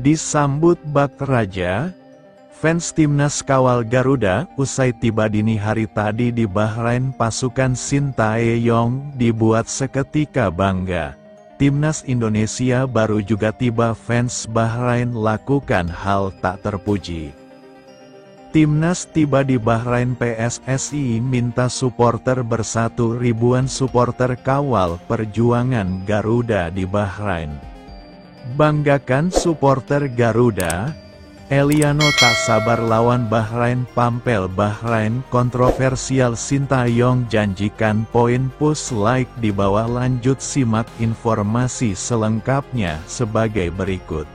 Disambut bak raja, fans timnas kawal Garuda usai tiba dini hari tadi di Bahrain, pasukan Sintayong dibuat seketika bangga. Timnas Indonesia baru juga tiba, fans Bahrain lakukan hal tak terpuji. Timnas tiba di Bahrain, PSSI minta supporter bersatu. Ribuan supporter kawal perjuangan Garuda di Bahrain. Banggakan supporter Garuda. Eliano tak sabar lawan Bahrain. Pampel Bahrain kontroversial, Sintayong janjikan poin push like di bawah. Lanjut simak informasi selengkapnya sebagai berikut.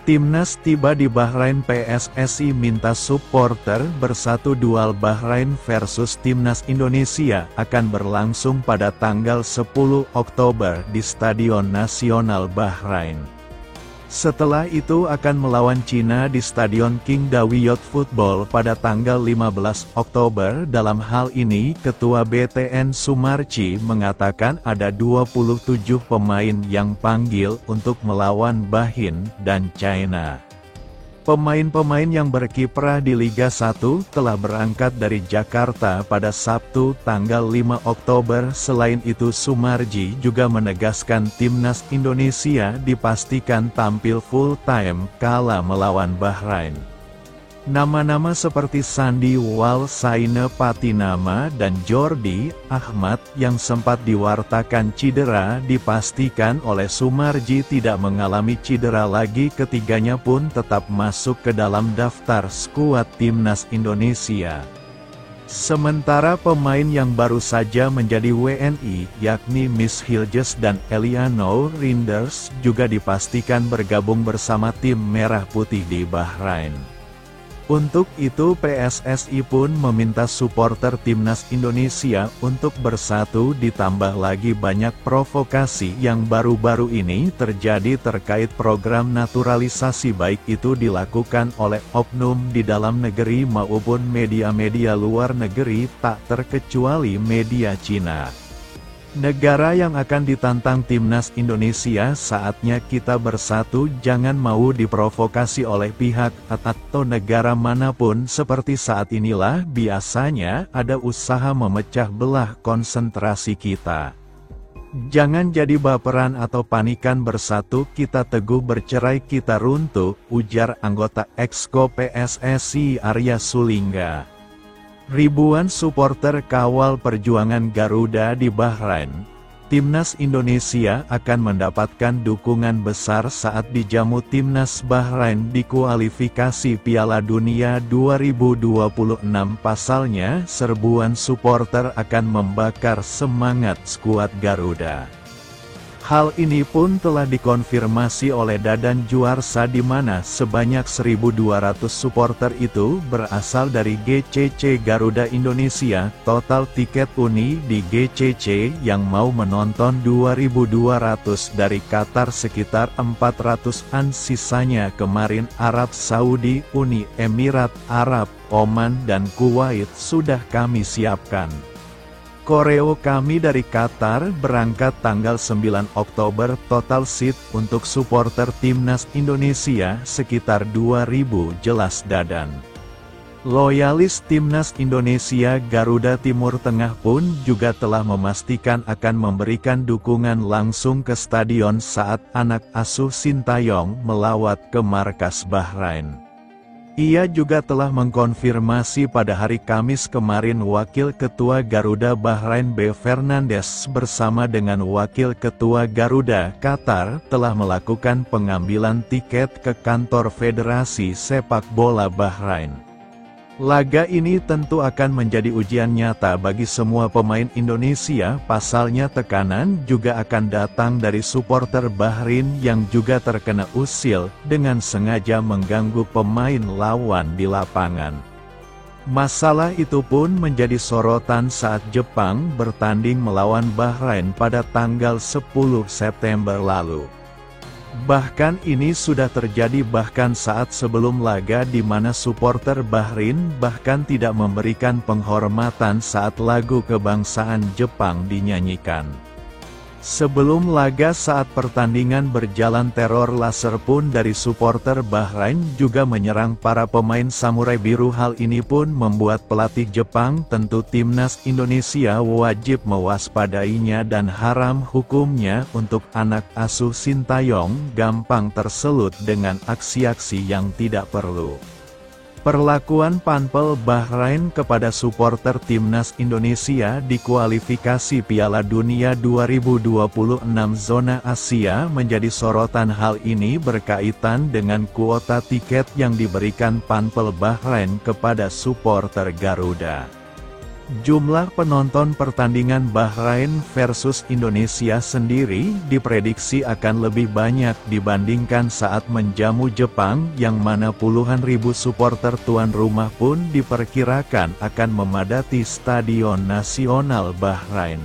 Timnas tiba di Bahrain, PSSI minta supporter bersatu. Duel Bahrain versus Timnas Indonesia akan berlangsung pada tanggal 10 Oktober di Stadion Nasional Bahrain. Setelah itu akan melawan Cina di Stadion King Dawiyot Football pada tanggal 15 Oktober. Dalam hal ini, Ketua BTN Sumarji mengatakan ada 27 pemain yang panggil untuk melawan Bahrain dan China. Pemain-pemain yang berkiprah di Liga 1 telah berangkat dari Jakarta pada Sabtu tanggal 5 Oktober. Selain itu, Sumarji juga menegaskan timnas Indonesia dipastikan tampil full time kala melawan Bahrain. Nama-nama seperti Sandi Walsaine Patinama dan Jordi Ahmad yang sempat diwartakan cedera dipastikan oleh Sumarji tidak mengalami cedera lagi. Ketiganya pun tetap masuk ke dalam daftar skuad timnas Indonesia. Sementara pemain yang baru saja menjadi WNI, yakni Miss Hilges dan Eliano Rinders, juga dipastikan bergabung bersama tim Merah Putih di Bahrain. Untuk itu, PSSI pun meminta supporter timnas Indonesia untuk bersatu. Ditambah lagi banyak provokasi yang baru-baru ini terjadi terkait program naturalisasi, baik itu dilakukan oleh oknum di dalam negeri maupun media-media luar negeri, tak terkecuali media Cina. Negara yang akan ditantang timnas Indonesia, saatnya kita bersatu, jangan mau diprovokasi oleh pihak atau negara manapun. Seperti saat inilah biasanya ada usaha memecah belah konsentrasi kita. Jangan jadi baperan atau panikan, bersatu kita teguh, bercerai kita runtuh, ujar anggota Exco PSSI Arya Sulingga. Ribuan supporter kawal perjuangan Garuda di Bahrain. Timnas Indonesia akan mendapatkan dukungan besar saat dijamu timnas Bahrain di kualifikasi Piala Dunia 2026. Pasalnya, serbuan supporter akan membakar semangat skuad Garuda. Hal ini pun telah dikonfirmasi oleh Dadan Juarsa, di mana sebanyak 1.200 supporter itu berasal dari GCC Garuda Indonesia. Total tiket uni di GCC yang mau menonton 2.200 dari Qatar, sekitar 400-an, sisanya kemarin Arab Saudi, Uni Emirat Arab, Oman dan Kuwait sudah kami siapkan. Koreo kami dari Qatar berangkat tanggal 9 Oktober. Total seat untuk supporter timnas Indonesia sekitar 2.000, jelas Dadan. Loyalis timnas Indonesia Garuda Timur Tengah pun juga telah memastikan akan memberikan dukungan langsung ke stadion saat anak asuh Sintayong melawat ke markas Bahrain. Ia juga telah mengkonfirmasi pada hari Kamis kemarin Wakil Ketua Garuda Bahrain B. Fernandes bersama dengan Wakil Ketua Garuda Qatar telah melakukan pengambilan tiket ke kantor Federasi Sepak Bola Bahrain. Laga ini tentu akan menjadi ujian nyata bagi semua pemain Indonesia. Pasalnya tekanan juga akan datang dari supporter Bahrain yang juga terkena usil dengan sengaja mengganggu pemain lawan di lapangan. Masalah itu pun menjadi sorotan saat Jepang bertanding melawan Bahrain pada tanggal 10 September lalu. Bahkan ini sudah terjadi bahkan saat sebelum laga, di mana supporter Bahrain bahkan tidak memberikan penghormatan saat lagu kebangsaan Jepang dinyanyikan. Sebelum laga saat pertandingan berjalan teror laser pun dari supporter Bahrain juga menyerang para pemain Samurai Biru. Hal ini pun membuat pelatih Jepang tentu timnas Indonesia wajib mewaspadainya dan haram hukumnya untuk anak asuh Sintayong gampang terselut dengan aksi-aksi yang tidak perlu. Perlakuan pampel Bahrain kepada supporter timnas Indonesia di kualifikasi Piala Dunia 2026 zona Asia menjadi sorotan. Hal ini berkaitan dengan kuota tiket yang diberikan pampel Bahrain kepada supporter Garuda. Jumlah penonton pertandingan Bahrain versus Indonesia sendiri diprediksi akan lebih banyak dibandingkan saat menjamu Jepang, yang mana puluhan ribu supporter tuan rumah pun diperkirakan akan memadati Stadion Nasional Bahrain.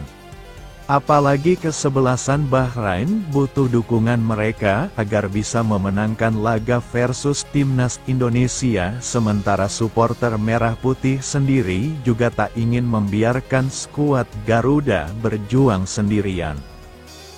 Apalagi kesebelasan Bahrain butuh dukungan mereka agar bisa memenangkan laga versus timnas Indonesia, sementara supporter Merah Putih sendiri juga tak ingin membiarkan skuad Garuda berjuang sendirian.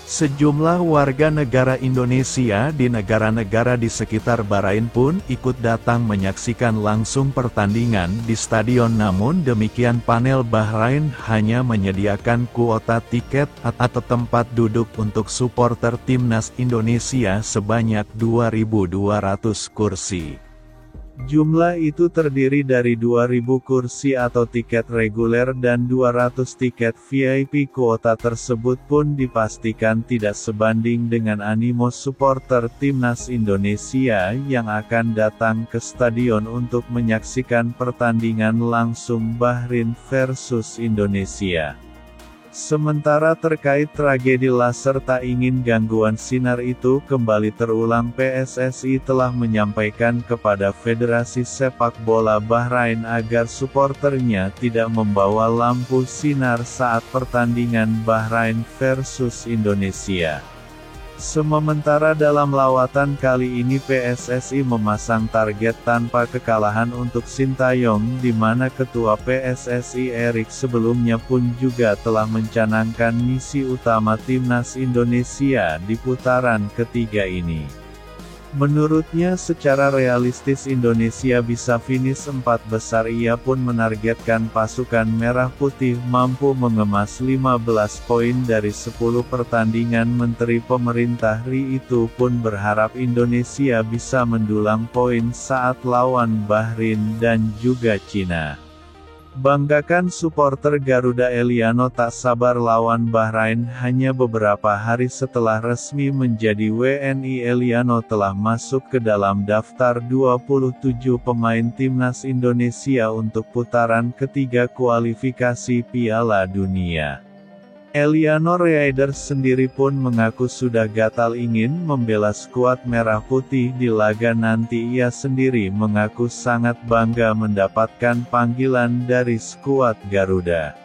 Sejumlah warga negara Indonesia di negara-negara di sekitar Bahrain pun ikut datang menyaksikan langsung pertandingan di stadion. Namun demikian, panel Bahrain hanya menyediakan kuota tiket atau tempat duduk untuk supporter timnas Indonesia sebanyak 2.200 kursi. Jumlah itu terdiri dari 2.000 kursi atau tiket reguler dan 200 tiket VIP. Kuota tersebut pun dipastikan tidak sebanding dengan animo supporter timnas Indonesia yang akan datang ke stadion untuk menyaksikan pertandingan langsung Bahrain versus Indonesia. Sementara terkait tragedi laser tak ingin gangguan sinar itu kembali terulang, PSSI telah menyampaikan kepada Federasi Sepak Bola Bahrain agar supporternya tidak membawa lampu sinar saat pertandingan Bahrain versus Indonesia. Sementara dalam lawatan kali ini PSSI memasang target tanpa kekalahan untuk Sintayong, di mana Ketua PSSI Erik sebelumnya pun juga telah mencanangkan misi utama timnas Indonesia di putaran ketiga ini. Menurutnya secara realistis Indonesia bisa finish 4 besar. Ia pun menargetkan pasukan Merah Putih mampu mengemas 15 poin dari 10 pertandingan. Menteri Pemerintah RI itu pun berharap Indonesia bisa mendulang poin saat lawan Bahrain dan juga Cina. Banggakan supporter Garuda. Eliano tak sabar lawan Bahrain. Hanya beberapa hari setelah resmi menjadi WNI, Eliano telah masuk ke dalam daftar 27 pemain timnas Indonesia untuk putaran ketiga kualifikasi Piala Dunia. Eliano Reiders sendiri pun mengaku sudah gatal ingin membela skuad Merah Putih di laga nanti. Ia sendiri mengaku sangat bangga mendapatkan panggilan dari skuad Garuda.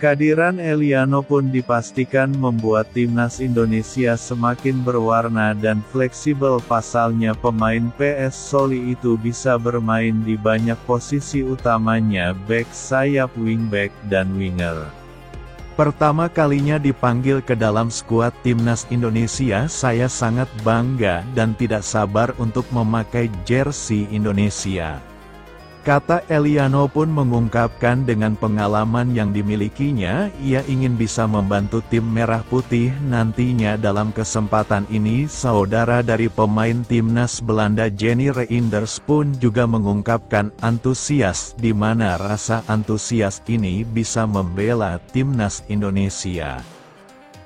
Kehadiran Eliano pun dipastikan membuat timnas Indonesia semakin berwarna dan fleksibel. Pasalnya pemain PS Soli itu bisa bermain di banyak posisi, utamanya bek sayap, wingback, dan winger. Pertama kalinya dipanggil ke dalam skuad timnas Indonesia, saya sangat bangga dan tidak sabar untuk memakai jersey Indonesia, kata Eliano. Pun mengungkapkan dengan pengalaman yang dimilikinya, ia ingin bisa membantu tim Merah Putih nantinya. Dalam kesempatan ini, saudara dari pemain timnas Belanda Jenny Reinders pun juga mengungkapkan antusias, di mana rasa antusias ini bisa membela timnas Indonesia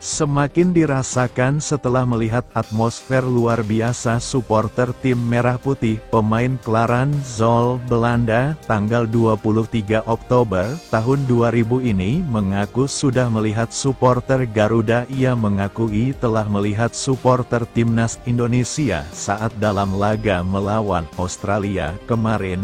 semakin dirasakan setelah melihat atmosfer luar biasa supporter tim Merah Putih. Pemain Clarence Zool Belanda, tanggal 23 Oktober tahun 2000 ini mengaku sudah melihat supporter Garuda. Ia mengakui telah melihat supporter timnas Indonesia saat dalam laga melawan Australia kemarin.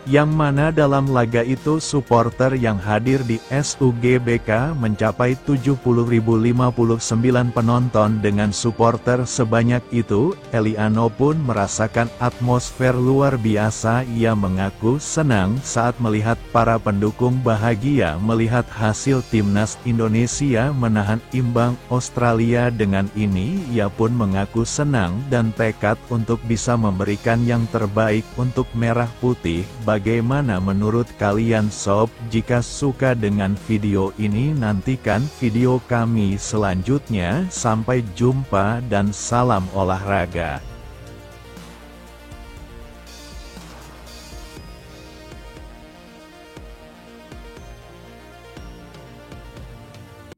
Yang mana dalam laga itu supporter yang hadir di SUGBK mencapai 70.059 penonton. Dengan supporter sebanyak itu, Eliano pun merasakan atmosfer luar biasa. Ia mengaku senang saat melihat para pendukung bahagia melihat hasil timnas Indonesia menahan imbang Australia. Dengan ini ia pun mengaku senang dan tekad untuk bisa memberikan yang terbaik untuk Merah Putih. Bagaimana menurut kalian sob? Jika suka dengan video ini, nantikan video kami selanjutnya. Sampai jumpa dan salam olahraga.